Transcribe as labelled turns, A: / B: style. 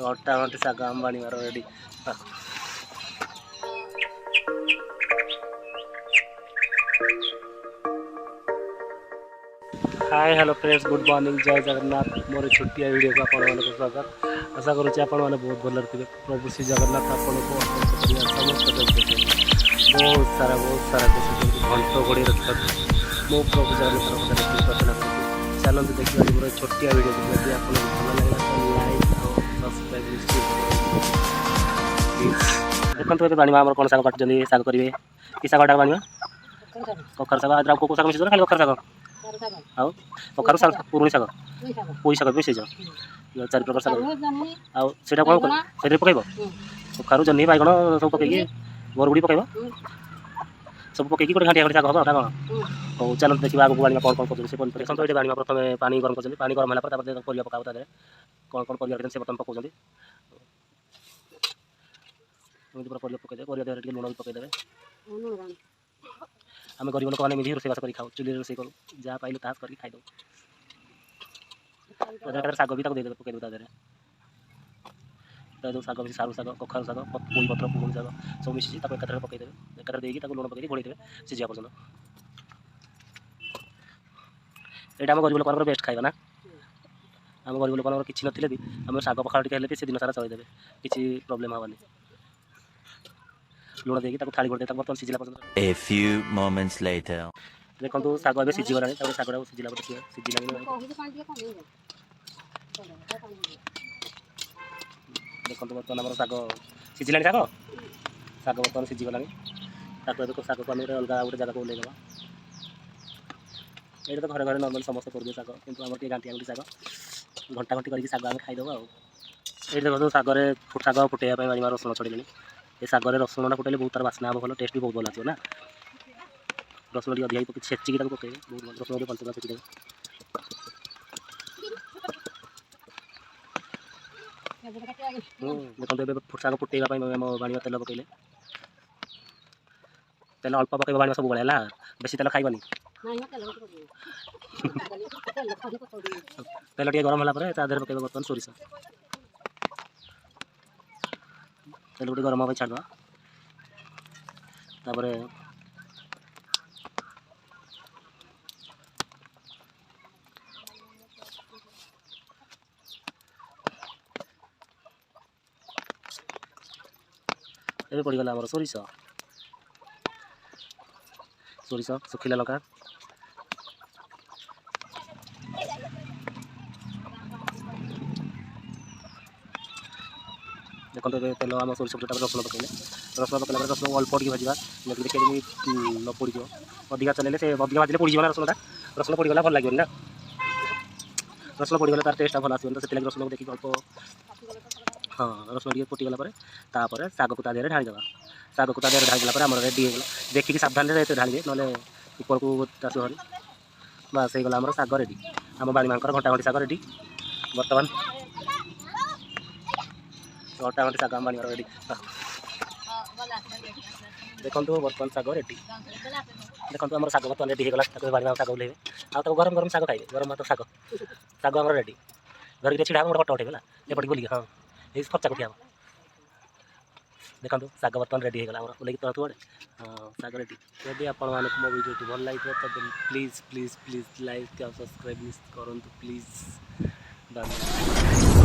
A: ଅଟା ଘଣ୍ଟି ଶାଗ ଆମ ବାଣିବାର ready. Hi hello friends, good morning, जय जगन्नाथ। मोर छुट्टिया वीडियो को आपण मानक स्वागत। आशा करुच्चे आपण मैंने बहुत भल थे। प्रभु श्री जगन्नाथ आपको बहुत सारा खुशी घंट घोड़ी रखा। मो प्रभु जगन्नाथ प्रार्थना कर चलते देखिए आज मोर छोटिया वीडियो को। यदि आपको भल लगा तो लाइक और सब्सक्राइब देखते। ये बाणीमा आम कौन साग काटुच्च साग करेंगे कि सागटा बाणीमा कखार साग। आज को साग मिस खाली कखार साग आउ कखार साग पुरुणी साग पोई साग मिस 4 प्रकार साग आउ सेटा कौन से पकड़ कखारू जह्नी बैगण सब पकई बरगुड़ी पकड़ सब पकई गोटे घाटिया घाटी साग हम कौन हो। चलते देखा आगे बाणीमा कौन कौन कर देखो। ये बाणीमा प्रथम पानी गरम कर पानी गरम है परिया पकाओ तादे कौन कौन परिया से बर्तन पकाउं पूरा परिया पकईदे परिया लुण भी पकईदे। आम गरीब लोक मैंने रोषेईबास कर खाऊ चुली रोषे करूँ जहाँ पाइलु ताहा करके खाईदे। साग भी देदेवे पकईदेवे तादेह साग भी सारू साग कखारू साग पोई पत्र पुरुणी साग सब मिसी एकाथर पकईदेवे एकाथर देकी लुण पकई घोड़ेदेवे सीझा पर्यटन। यहाँ आम गरीब लोक बेस्ट खाଇବା ना। आम गरीब लोक किसी नथिले भी आम साग पखाड़ टी से दिन सारा चलदेवे किसी प्रोब्लेम हेनी। लुण देकी थाली गोटे बर्तन सीझला पर्यटन।
B: A few moments later.
A: देखो साग ए सीझीगला सागटा सीझला सीझला देखो बर्तमान आम साग सीझला साग साग बर्तमान सीझीगला साग को आम अलग गोटे जगह को ओल्लैदेवा। ये तो घरे घरे नर्माल समस्त कर साग कितु आम घाटिया घुटी साग घंटा घंटी करके साग आम खाईदेव। ये देखो सागर साग फुटेगा बाणीमा रसुण छड़े ये सागर रसुणा फुटेले बहुत तार बास्ना हम भल टेस्ट भी बहुत भल आसो ना। रसुण टी अधिक छेचिकी पकड़े बहुत रसुण पंच छेचिदेवे। देखो साग फुटेगा आम बाणीमा तेल पकड़े तेल अल्प पकड़ बाणीमा सब भाया बेसी तेल खाइबनी। तेल टे गरम है तादेह पकड़ बर्तमान सोरिष तेल गोटे गरम छाड़ा तापर ये पड़गला आम सोरिष सोरिष सुखिला लंका देखो तेल आम सोरिष रसुण पकड़े रसुण पकड़ा रसुण अल्प टी भाजा देखिए न पोड़ अधिका चलेंगे से अधिका भाजले पोड़ ना रसुणटा रसुण पोड़गला भल लगे ना रसुण पोड़गले तार टेस्ट भल आसो तो रसुण को देखिए अल्प हाँ रसुण टे फुटीगला साग को तादेह ढाईदेवा साग को तादेह ढाईदेला आम रेडी होगा देखिए सावधान ढाड़े ना ऊपर को आसो हरी बास होगा आम साग रेडी आम बाणी मांकर घंटा घंटी साग रेडी बर्तमान घंटा घंटी साग आम बाणी रेडी। देखो बर्तमान साग रेडी देखो आम साग बर्तमान रेडी होगा बाणी साग ओल्ले आउ गरम गरम साग खाइबे गरम भात साग साग आम रेडी धरिक छिड़ा गोटे फटो उठेगा एपटे बोलिए हाँ ये खर्चा उठिया देखो साग बर्तमान रेडी होगा ओल्ले तू आड़े हाँ साग रेडी। यदि आपण मानक मो वीडियो भल लगे तो प्लीज प्लीज प्लीज लाइक और सब्सक्राइब करूँ प्लीज। धन्यवाद।